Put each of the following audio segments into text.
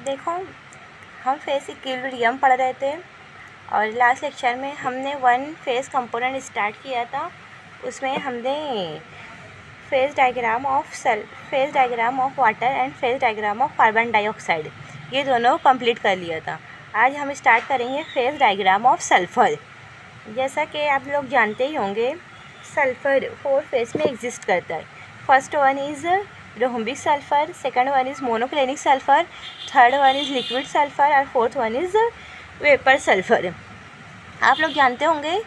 देखो, हम face equilibrium पढ़ रहे थे और लास्ट लेक्चर में हमने वन फेस कंपोनेंट स्टार्ट किया था। उसमें हमने phase diagram of water and phase diagram of carbon dioxide ये दोनों कंप्लीट कर लिया था। आज हम स्टार्ट करेंगे फेस डायग्राम ऑफ सल्फ़र। जैसा कि आप लोग जानते ही होंगे, सल्फ़र 4 फेस में एग्जिस्ट करता है। First one is rhombic sulphur, second one is monoclinic sulphur, third one is liquid sulphur और fourth one is vapour sulphur. आप लोग जानते होंगे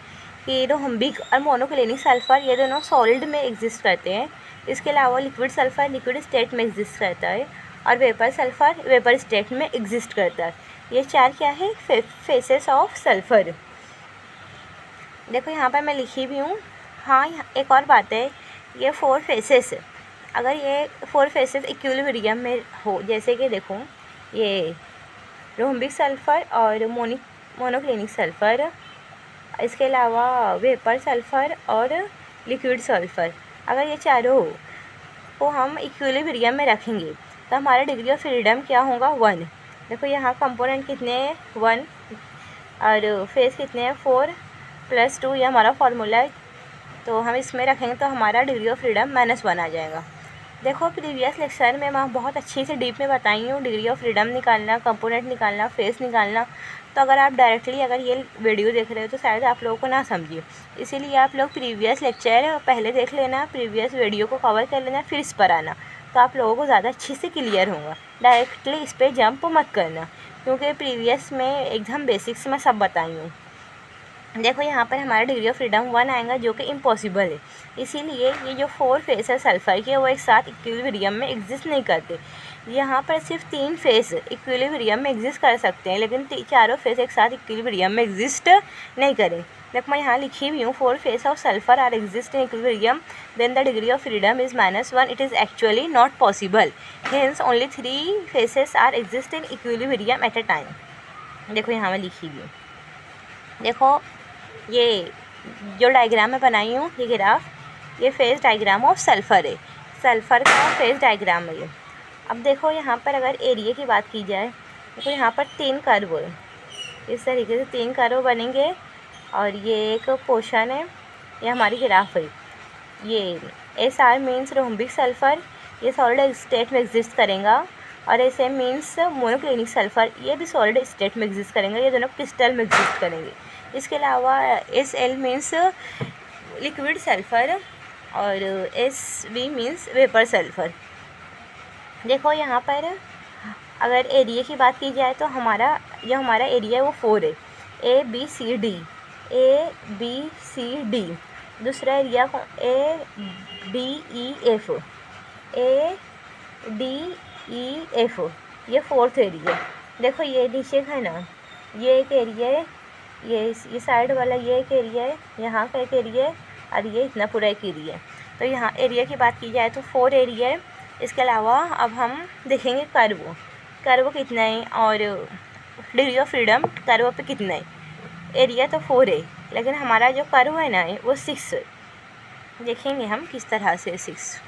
कि रोहम्बिक और मोनोक्लिनिक सल्फ़र ये दोनों सॉलिड में एग्जिस्ट करते हैं। इसके अलावा लिक्विड सल्फ़र लिक्विड स्टेट में एग्जिस्ट करता है और वेपर सल्फ़र वेपर स्टेट में एग्जिस्ट करता है। ये चार क्या है, फेसेस ऑफ सल्फ़र। देखो यहाँ पर मैं लिखी भी हूँ। हाँ, एक और बात है, ये 4 फेसेस, अगर ये 4 फेसेस इक्विलिब्रियम में हो, जैसे कि देखो ये रोहम्बिक सल्फ़र और मोनोक्लिनिक सल्फ़र, इसके अलावा वेपर सल्फ़र और लिक्विड सल्फ़र, अगर ये चारों को हम इक्विलिब्रियम में रखेंगे तो हमारा डिग्री ऑफ फ्रीडम क्या होगा, 1। देखो यहाँ कंपोनेंट कितने हैं, 1 और फेस कितने हैं, 4 + 2, ये हमारा फार्मूला है। तो हम इसमें रखेंगे तो हमारा डिग्री ऑफ फ्रीडम -1 आ जाएगा। देखो प्रीवियस लेक्चर में मैं बहुत अच्छी से डीप में बताई हूँ डिग्री ऑफ फ्रीडम निकालना, कंपोनेंट निकालना, फेस निकालना। तो अगर आप डायरेक्टली अगर ये वीडियो देख रहे हो तो शायद आप लोगों को ना समझिए, इसीलिए आप लोग प्रीवियस लेक्चर पहले देख लेना, प्रीवियस वीडियो को कवर कर लेना, फिर इस पर आना, तो आप लोगों को ज़्यादा अच्छे से क्लियर होगा। डायरेक्टली इस पर जंप मत करना, क्योंकि प्रीवियस में एकदम बेसिक्स में सब बताई हूँ। देखो यहाँ पर हमारा डिग्री ऑफ फ्रीडम 1 आएगा, जो कि इम्पॉसिबल है। इसीलिए ये जो 4 फेस है सल्फ़र के, वो एक साथ इक्विलिब्रियम में एग्जिस्ट नहीं करते। यहाँ पर सिर्फ 3 फेस इक्विलिब्रियम में एग्जिस्ट कर सकते हैं, लेकिन चारों फेस एक साथ इक्विलिब्रियम में एग्जिस्ट नहीं करें। देखो मैं यहाँ लिखी हुई हूँ, 4 phase of sulphur are exist in equilibrium, then the degree of freedom is -1। It is actually not possible, hence only 3 phases are exist in equilibrium at a time. देखो यहाँ मैं लिखी हुई हूँ। देखो ये जो डायग्राम मैं बनाई हूँ, ये ग्राफ, ये फेस डायग्राम ऑफ सल्फ़र है। सल्फ़र का फेस डायग्राम है ये। अब देखो यहाँ पर अगर एरिया की बात की जाए, देखो यहाँ पर 3 कर्व है, इस तरीके से 3 कर्व बनेंगे और ये एक पोर्शन है, ये हमारी ग्राफ है। ये SR मीन्स रोहम्बिक सल्फ़र, ये सॉलिड स्टेट में एग्जिस्ट करेगा, और SM मीन्स मोनोक्लिनिक सल्फ़र, ये भी सॉलिड स्टेट में एग्जिस्ट करेंगे, ये दोनों क्रिस्टल में एग्जिस्ट करेंगे। इसके अलावा SL मीन्स लिक्विड सल्फ़र और SV मीन्स वेपर सल्फ़र। देखो यहाँ पर अगर एरिया की बात की जाए तो हमारा एरिया है वो 4 है, ABCD, दूसरा एरिया ADEF, ये 4th एरिया। देखो ये नीचे का है ना, ये एक एरिया है, ये साइड वाला ये एक एरिया है, यहाँ का एक एरिया है, और ये इतना पूरा एक एरिया है। तो यहाँ एरिया की बात की जाए तो 4 एरिया है। इसके अलावा अब हम देखेंगे कर्व कितना है और डिग्री ऑफ फ्रीडम कर्व पे कितना है। एरिया तो 4 है, लेकिन हमारा जो कर्व है ना वो 6 है। देखेंगे हम किस तरह से 6।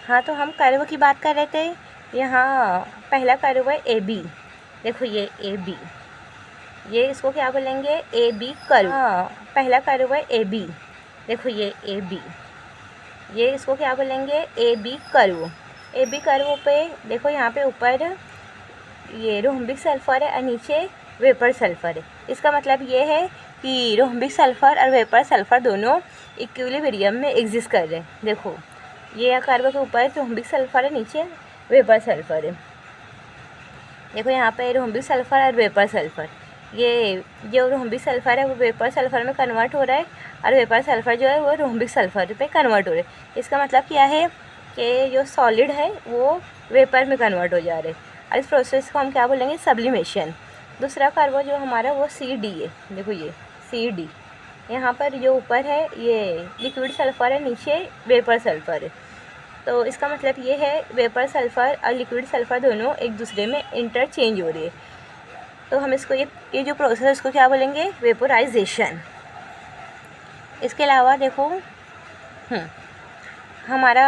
हाँ, तो हम कर्व की बात कर रहे थे। यहाँ पहला कर्व है AB। देखो ये AB, ये इसको क्या बोलेंगे, AB कर्व। हाँ, पहला कर्व है AB। देखो ये AB, ये इसको क्या बोलेंगे, AB कर्व। AB कर्व पे देखो यहाँ पे ऊपर ये रोहम्बिक सल्फ़र है और नीचे वेपर सल्फ़र है। इसका मतलब ये है कि रोहम्बिक सल्फ़र और वेपर सल्फ़र दोनों इक्विलिब्रियम में एग्जिस्ट कर रहे हैं। देखो ये कर्व के ऊपर रोहम्बिक सल्फ़र है, नीचे वेपर सल्फ़र है। देखो यहाँ पे रोहम्बिक सल्फ़र और वेपर सल्फ़र, ये जो रोहम्बिक सल्फ़र है वो वेपर सल्फ़र में कन्वर्ट हो रहा है, और वेपर सल्फ़र जो है वो रोहम्बिक सल्फ़र पे कन्वर्ट हो रहा है। इसका मतलब क्या है कि जो सॉलिड है वो वेपर में कन्वर्ट हो जा रहे हैं, और इस प्रोसेस को हम क्या बोलेंगे, सब्लिमेशन। दूसरा कर्व जो हमारा वो CD है। देखो ये CD, यहाँ पर जो ऊपर है ये लिक्विड सल्फ़र है, नीचे वेपर सल्फ़र है। तो इसका मतलब ये है वेपर सल्फ़र और लिक्विड सल्फ़र दोनों एक दूसरे में इंटरचेंज हो रही है। तो हम इसको ये जो प्रोसेस है इसको क्या बोलेंगे, वेपोराइजेशन। इसके अलावा देखो हमारा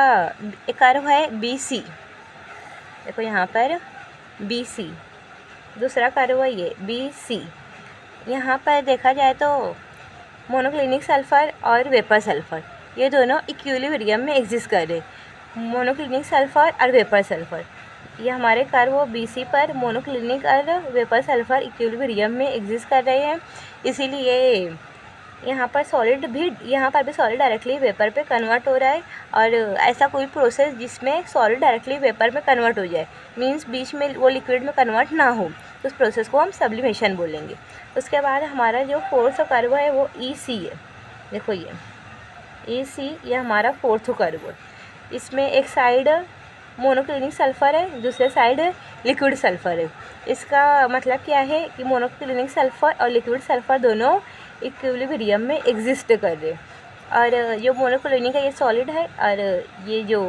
एक कर्व है BC, देखो यहाँ पर BC, दूसरा कर्व है ये BC। यहाँ पर देखा जाए तो मोनोक्लिनिक सल्फ़र और वेपर सल्फ़र ये दोनों इक्विलिब्रियम में एग्जिस्ट कर रहे। मोनोक्लिनिक सल्फ़र और वेपर सल्फ़र ये हमारे कर्व BC पर मोनोक्लिनिक और वेपर सल्फ़र इक्विलिब्रियम में एग्जिस्ट कर रहे हैं। इसीलिए यहाँ पर सॉलिड भी डायरेक्टली वेपर पे कन्वर्ट हो रहा है। और ऐसा कोई प्रोसेस जिसमें सॉलिड डायरेक्टली वेपर में कन्वर्ट हो जाए, मींस बीच में वो लिक्विड में कन्वर्ट ना हो, तो उस प्रोसेस को हम सब्लिमेशन बोलेंगे। उसके बाद हमारा जो फोर्थ कर्व है वो EC है। देखो ये EC ये हमारा फोर्थ कर्व है। इसमें एक साइड मोनोक्लिनिक सल्फ़र है, दूसरे साइड लिक्विड सल्फ़र है। इसका मतलब क्या है कि मोनोक्लिनिक सल्फ़र और लिक्विड सल्फ़र दोनों इक्विलिब्रियम में एग्जिस्ट कर रहे। और जो मोनोक्लिनिक है ये सॉलिड है और ये जो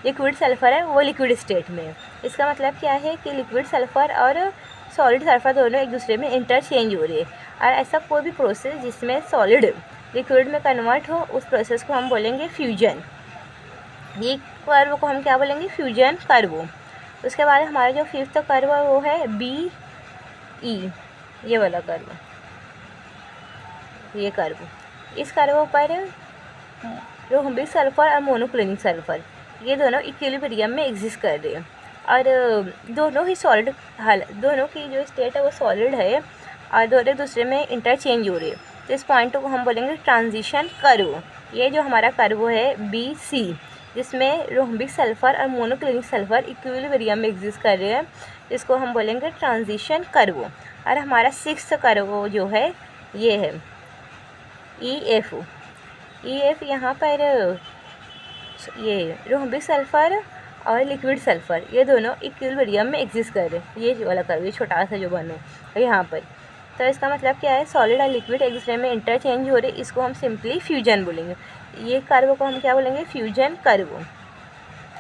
लिक्विड सल्फ़र है वो लिक्विड स्टेट में है। इसका मतलब क्या है कि लिक्विड सल्फ़र और सॉलिड सल्फ़र दोनों एक दूसरे में इंटरचेंज हो रहे हैं। और ऐसा कोई भी प्रोसेस जिसमें सॉलिड लिक्विड में कन्वर्ट हो, उस प्रोसेस को हम बोलेंगे फ्यूजन। ये कर्व को हम क्या बोलेंगे, फ्यूजन कर्व। उसके बाद हमारा जो फिफ्थ कर्व है वो है BE, ये वाला कर्व, ये कर्व। इस कर्व पर रोम्बिक सल्फ़र और मोनोक्लिनिक सल्फ़र ये दोनों इक्विलिब्रियम में एग्जिस्ट कर रहे हैं। और दोनों ही सॉलिड दोनों की जो स्टेट है वो सॉलिड है और दोनों एक दूसरे में इंटरचेंज हो रहे हैं। तो इस पॉइंट को हम बोलेंगे ट्रांजिशन कर्व। ये जो हमारा कर्व है BC जिसमें रोम्बिक सल्फ़र और मोनोक्लिनिक सल्फ़र इक्विलिब्रियम में एग्जिस्ट कर रहे हैं, इसको हम बोलेंगे ट्रांजिशन कर्व। और हमारा सिक्स्थ कर्व जो है ये है EF यहाँ पर ये रोम्बिक सल्फ़र और लिक्विड सल्फ़र ये दोनों इक्विलिब्रियम में एग्जिस्ट कर रहे हैं। ये वाला कर्व, ये छोटा सा जो बना है यहाँ पर। तो इसका मतलब क्या है, सॉलिड और लिक्विड एक दूसरे में इंटरचेंज हो रहे, इसको हम सिंपली फ्यूजन बोलेंगे। ये कर्व को हम क्या बोलेंगे, फ्यूजन कर्व।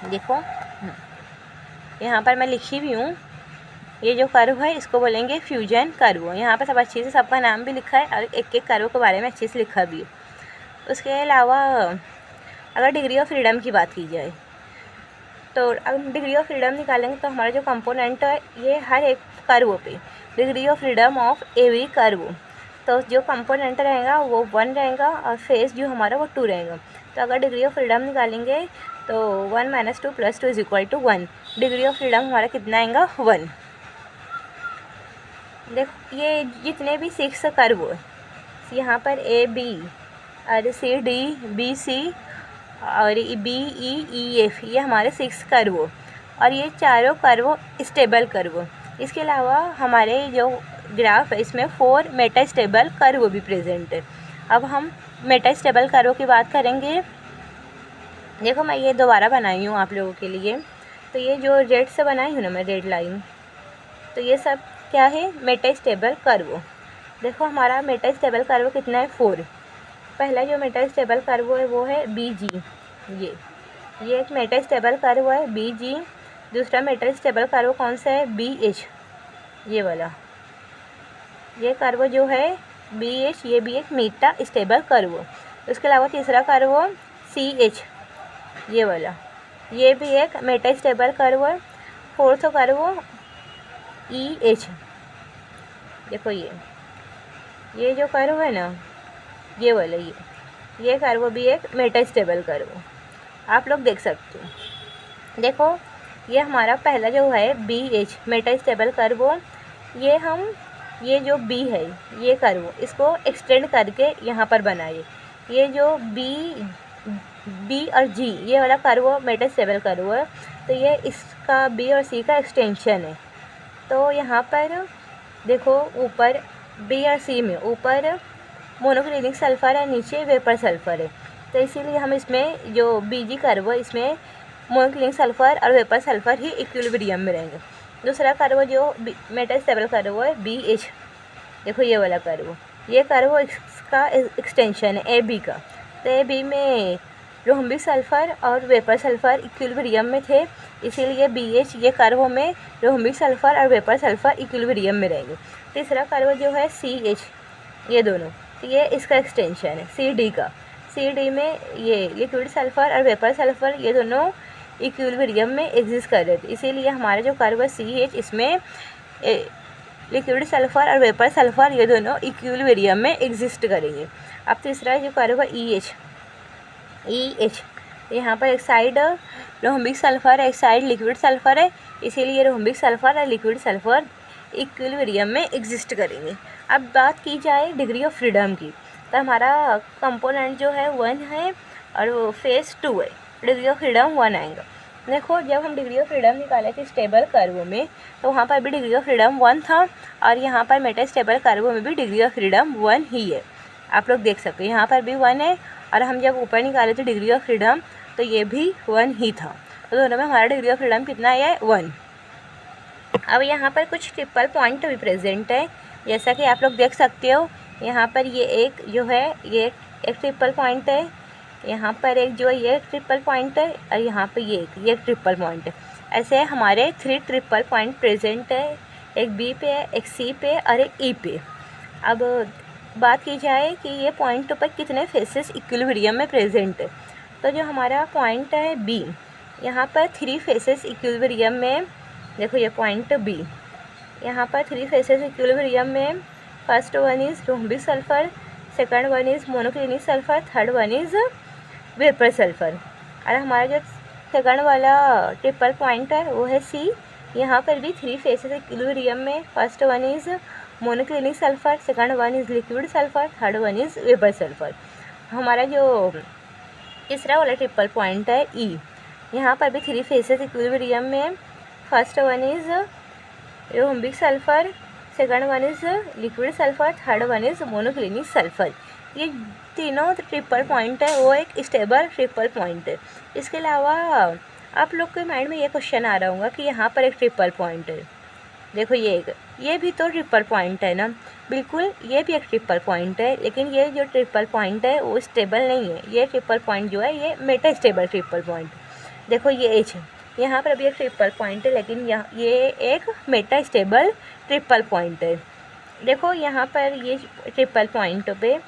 देखो यहाँ पर मैं लिखी भी हूँ, ये जो कर्व है इसको बोलेंगे फ्यूजन कर्व। यहाँ पर सब अच्छे से सबका नाम भी लिखा है और एक एक कर्व के बारे में अच्छे से लिखा भी है। उसके अलावा अगर डिग्री ऑफ फ्रीडम की बात की जाए तो अगर डिग्री ऑफ फ्रीडम निकालेंगे तो हमारा जो कंपोनेंट है ये हर एक कर्व पे degree of freedom of every curve, तो जो कंपोनेंट रहेगा वो 1 रहेगा और फेस जो हमारा वो 2 रहेगा। तो अगर डिग्री ऑफ फ्रीडम निकालेंगे तो 1 - 2 + 2 = 1। डिग्री ऑफ फ्रीडम हमारा कितना आएगा, 1। देखो ये जितने भी 6 कर्व यहाँ पर AB और CD BC और BE EF ये हमारे 6 कर्व और ये चारों कर्व स्टेबल कर्व। इसके अलावा हमारे जो ग्राफ है इसमें 4 मेटास्टेबल कर्व भी प्रेजेंट है। अब हम मेटास्टेबल कर्व की बात करेंगे। देखो मैं ये दोबारा बनाई हूँ आप लोगों के लिए, तो ये जो रेड से बनाई हूँ ना मैं, रेड लाइन, तो ये सब क्या है, मेटास्टेबल कर्व। देखो हमारा मेटास्टेबल कर्व कितना है, 4। पहला जो मेटास्टेबल कर्व है वो है BG, ये एक मेटास्टेबल कर्व है BG। दूसरा मेटास्टेबल कर्व कौन सा है, BH, ये वाला, ये कर्व जो है BH ये भी एक मेटा स्टेबल कर्व। उसके अलावा तीसरा कर्व CH, ये वाला, ये भी एक मेटा स्टेबल कर्व है। फोर्थ कर्व EH, देखो ये जो कर्व है ना, ये वाला, ये कर्व भी एक मेटा स्टेबल कर्व, आप लोग देख सकते हो। देखो ये हमारा पहला जो है BH मेटा स्टेबल कर्व, ये जो B है ये कर्व, इसको एक्सटेंड करके यहाँ पर बनाइए। ये जो B और G ये वाला कर्व मेटा स्टेबल कर्व है, तो ये इसका B और C का एक्सटेंशन है। तो यहाँ पर देखो ऊपर B और C में ऊपर मोनोक्लिनिक सल्फ़र है, नीचे वेपर सल्फ़र है, तो इसीलिए हम इसमें जो BG कर्व है इसमें मोनोक्लिनिक सल्फ़र और वेपर सल्फ़र ही इक्विलिब्रियम में रहेंगे। दूसरा कर्व जो मेटा स्टेबल कर्व है BH, देखो ये वाला कर्व, ये कर्व इसका एक्सटेंशन है AB का, तो AB में रोहम्बिक सल्फ़र और वेपर सल्फ़र इक्विलिब्रियम में थे, इसीलिए BH ये कर्व में रोहम्बिक सल्फ़र और वेपर सल्फ़र इक्विलिब्रियम में रहेंगे। तीसरा कर्व जो है CH, ये दोनों, तो ये इसका एक्सटेंशन है CD का। CD में ये लिक्विड सल्फ़र और वेपर सल्फ़र ये दोनों इक्विलिब्रियम में एग्जिस्ट कर रहे थे, इसीलिए हमारा जो कर्व है CH, इसमें लिक्विड सल्फ़र और वेपर सल्फ़र ये दोनों इक्विलिब्रियम में एग्जिस्ट करेंगे। अब तीसरा जो कर्व है EH, यहाँ पर एक साइड रोहम्बिक सल्फ़र है, एक साइड लिक्विड सल्फ़र है, इसीलिए रोहम्बिक सल्फ़र और लिक्विड सल्फ़र इक्विलिब्रियम में एग्जिस्ट करेंगे। अब बात की जाए डिग्री ऑफ फ्रीडम की, तो हमारा कंपोनेंट जो है 1 है और वो फेज़ 2 है, डिग्री ऑफ फ्रीडम 1 आएगा। देखो जब हम डिग्री ऑफ फ्रीडम निकाले थे स्टेबल कर्व में, तो वहाँ पर भी डिग्री ऑफ फ्रीडम 1 था और यहाँ पर मेटास्टेबल कर्व में भी डिग्री ऑफ फ्रीडम 1 ही है। आप लोग देख सकते हो यहाँ पर भी 1 है, और हम जब ऊपर निकाले थे डिग्री ऑफ फ्रीडम तो ये भी 1 ही था, तो दोनों में हमारा डिग्री ऑफ फ्रीडम कितना है, 1। अब यहाँ पर कुछ ट्रिपल पॉइंट भी प्रेजेंट है, जैसा कि आप लोग देख सकते हो। यहाँ पर ये एक जो है ये एक ट्रिपल पॉइंट है, यहाँ पर एक जो ये ट्रिपल पॉइंट है, और यहाँ पर ये ट्रिपल पॉइंट है। ऐसे हमारे 3 ट्रिपल पॉइंट प्रेजेंट है, एक B पे है, एक C पे और एक E पे। अब बात की जाए कि ये पॉइंट पर कितने फेसेस इक्विलिब्रियम में प्रेजेंट है, तो जो हमारा पॉइंट है B, यहाँ पर 3 फेसेस इक्विलिब्रियम में। देखो ये पॉइंट B, यहाँ पर 3 फेसेस इक्विलिब्रियम में। First one is rhombic sulphur, second one is monoclinic sulphur, third one is vapour sulphur. और हमारा जो सेकंड वाला ट्रिपल पॉइंट है वो है C, यहाँ पर भी 3 फेसेस इक्विलिब्रियम में। First one is monoclinic sulphur, second one is liquid sulphur, third one is vapour sulphur. हमारा जो तीसरा वाला ट्रिपल पॉइंट है E, यहाँ पर भी 3 फेसेस इक्विलिब्रियम में। First one is rhombic sulphur, second one is liquid sulphur, third one is monoclinic sulphur. ये तीनों ट्रिपल पॉइंट है वो एक स्टेबल ट्रिपल पॉइंट है। इसके अलावा आप लोग के माइंड में ये क्वेश्चन आ रहा होगा कि यहाँ पर एक ट्रिपल पॉइंट है, देखो ये भी तो ट्रिपल पॉइंट है ना। बिल्कुल ये भी एक ट्रिपल पॉइंट है, लेकिन ये जो ट्रिपल पॉइंट है वो स्टेबल नहीं है। ये ट्रिपल पॉइंट जो है ये मेटा स्टेबल ट्रिपल पॉइंट। देखो ये H है, यहाँ पर भी एक ट्रिपल पॉइंट है, लेकिन ये एक मेटा स्टेबल ट्रिपल पॉइंट है। देखो यहाँ पर ये ट्रिपल पॉइंट पे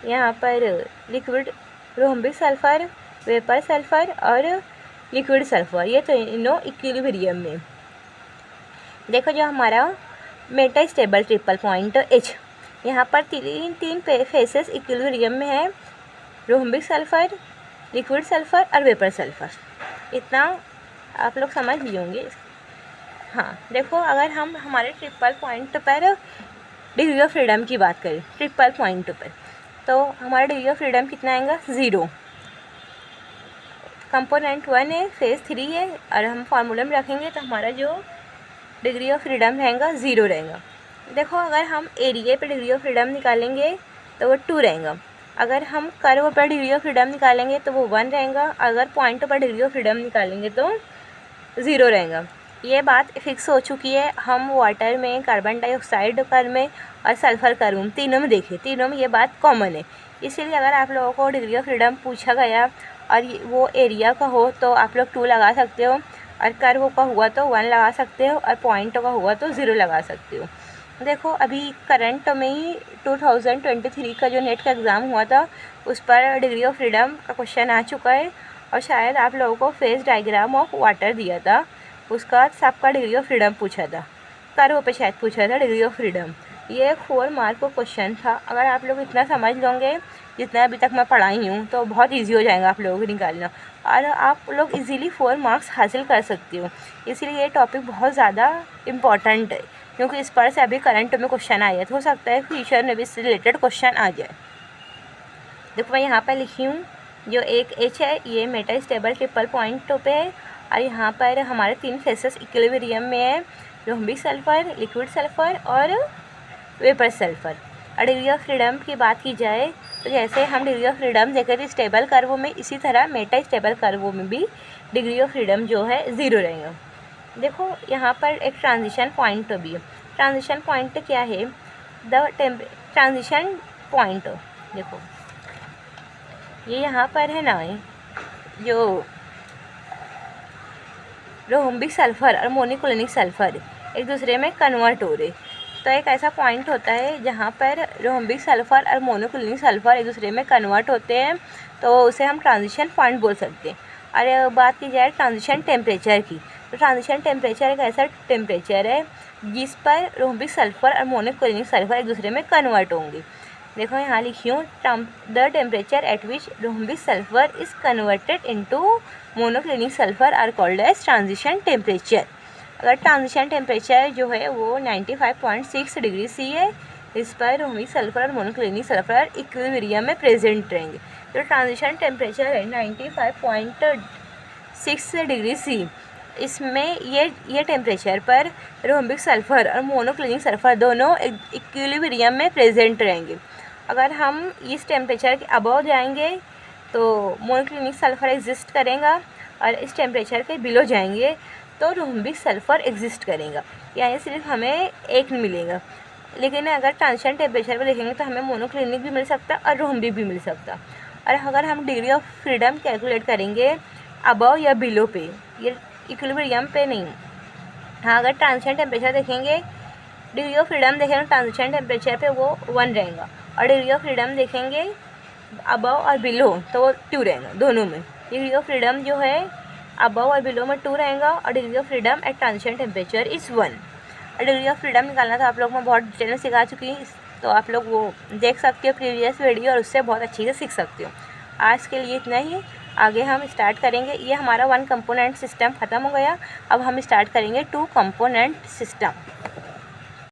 यहाँ पर लिक्विड रोहम्बिक सल्फ़र, वेपर सल्फ़र और लिक्विड सल्फ़र ये तीनों इक्विलिब्रियम में। देखो जो हमारा Meta stable triple point H, यहाँ पर तीन फेसेस इक्विलिब्रियम में है, रोहम्बिक सल्फ़र, लिक्विड सल्फ़र और वेपर सल्फ़र। इतना आप लोग समझ लिए होंगे। हाँ देखो अगर हम हमारे ट्रिपल पॉइंट पर डिग्री ऑफ फ्रीडम की बात करें, ट्रिपल पॉइंट पर, तो हमारा डिग्री ऑफ फ्रीडम कितना आएगा, 0। कंपोनेंट 1 है, फेज़ 3 है, और हम फार्मूला में रखेंगे तो हमारा जो डिग्री ऑफ फ्रीडम रहेगा 0 रहेगा। देखो अगर हम एरिया पे डिग्री ऑफ फ्रीडम निकालेंगे तो वो 2 रहेगा। अगर हम कर्व पर डिग्री ऑफ फ्रीडम निकालेंगे तो वो 1 रहेगा। अगर पॉइंट पर डिग्री ऑफ फ्रीडम निकालेंगे तो 0 रहेगा। ये बात फिक्स हो चुकी है। हम वाटर में, कार्बन डाइऑक्साइड कर्व में और सल्फ़र कर्व में, तीनों में देखें, तीनों में ये बात कॉमन है। इसीलिए अगर आप लोगों को डिग्री ऑफ फ्रीडम पूछा गया और वो एरिया का हो तो आप लोग 2 लगा सकते हो, और कर्व का हुआ तो 1 लगा सकते हो, और पॉइंट का हुआ तो 0 लगा सकते हो। देखो अभी करंट में ही 2023 का जो नेट का एग्ज़ाम हुआ था उस पर डिग्री ऑफ फ्रीडम का क्वेश्चन आ चुका है, और शायद आप लोगों को फेज़ डायग्राम ऑफ वाटर दिया था, उसका सबका डिग्री ऑफ फ्रीडम पूछा था, कर्व पे शायद पूछा था डिग्री ऑफ फ्रीडम। ये 4 मार्क का क्वेश्चन था। अगर आप लोग इतना समझ लोगे जितना अभी तक मैं पढ़ाई हूँ तो बहुत इजी हो जाएगा आप लोगों को निकालना, और आप लोग इजीली 4 मार्क्स हासिल कर सकते हो। इसलिए ये टॉपिक बहुत ज़्यादा इम्पॉर्टेंट है, क्योंकि इस पर से अभी करंट में क्वेश्चन आया तो हो सकता है फ्यूचर में भी इससे रिलेटेड क्वेश्चन आ जाए। देखो मैं यहाँ पर लिखी हूँ, जो एक H है ये मेटा स्टेबल ट्रिपल पॉइंट पे है, और यहाँ पर हमारे 3 फेसेस इक्विलिब्रियम में है, रोहम्बिक सल्फ़र, लिक्विड सल्फ़र और वेपर सल्फ़र। और डिग्री ऑफ फ्रीडम की बात की जाए तो जैसे हम डिग्री ऑफ फ्रीडम देखे थे स्टेबल कर्वों में, इसी तरह मेटा स्टेबल कर्वों में भी डिग्री ऑफ फ्रीडम जो है 0 रहेगा। देखो यहाँ पर एक ट्रांजिशन पॉइंट भी है। ट्रांजिशन पॉइंट क्या है, ट्रांजिशन पॉइंट देखो ये यहाँ पर है ना, जो रोम्बिक सल्फ़र और मोनोक्लिनिक सल्फ़र एक दूसरे में कन्वर्ट हो रहे। तो एक ऐसा पॉइंट होता है जहाँ पर रोम्बिक सल्फ़र और मोनोक्लिनिक सल्फ़र एक दूसरे में कन्वर्ट होते हैं, तो उसे हम ट्रांजिशन पॉइंट बोल सकते हैं। और बात की जाए ट्रांजिशन टेम्परेचर की, तो ट्रांजिशन टेम्परेचर एक ऐसा टेम्परेचर है जिस पर रोम्बिक सल्फ़र और मोनोक्लिनिक सल्फ़र एक दूसरे में कन्वर्ट होंगे। देखो यहाँ लिखी हूँ, the temperature at which rhombic sulphur is converted into monoclinic sulphur are called as transition temperature. अगर ट्रांजिशन टेम्परेचर जो है वो 95.6 डिग्री सी है, इस पर रोम्बिक सल्फ़र और मोनोक्लिनिक सल्फ़र इक्विलिब्रियम में प्रेजेंट रहेंगे। तो ट्रांजिशन टेम्परेचर है 95.6 डिग्री सी। इसमें ये टेम्परेचर पर रोम्बिक सल्फ़र और मोनोक्लिनिक सल्फ़र दोनों इक्विलिब्रियम में प्रेजेंट रहेंगे। अगर हम इस टेम्परेचर के अबव जाएंगे तो मोनोक्लिनिक सल्फ़र एग्जिस्ट करेगा, और इस टेम्परेचर के बिलो जाएंगे तो रोम्बिक सल्फ़र एग्जिस्ट करेगा, यानी सिर्फ हमें एक मिलेगा। लेकिन अगर ट्रांजिशन टेम्परेचर पर देखेंगे तो हमें मोनोक्लिनिक भी मिल सकता और रोम्बिक भी मिल सकता। और अगर हम डिग्री ऑफ फ्रीडम कैलकुलेट करेंगे अबव या बिलो पे, ये इक्विलिब्रियम पे नहीं। हाँ, अगर ट्रांजिशन टेम्परेचर देखेंगे, डिग्री ऑफ फ्रीडम देखेंगे ट्रांजिशन टेम्परेचर पे वो 1 रहेगा, और डिग्री ऑफ फ्रीडम देखेंगे अबव और बिलो तो वो 2 रहेगा। दोनों में डिग्री ऑफ फ्रीडम जो है अबव और बिलो में 2 रहेगा, और degree of freedom at transition temperature is 1। और डिग्री ऑफ फ्रीडम निकालना तो आप लोग मैं बहुत डिटेल में सिखा चुकी हूँ, तो आप लोग वो देख सकते हो प्रीवियस वीडियो और उससे बहुत अच्छी से सीख सकते हो। आज के लिए इतना ही, आगे हम स्टार्ट करेंगे। ये हमारा 1 कंपोनेंट सिस्टम ख़त्म हो गया, अब हम स्टार्ट करेंगे 2 कंपोनेंट सिस्टम।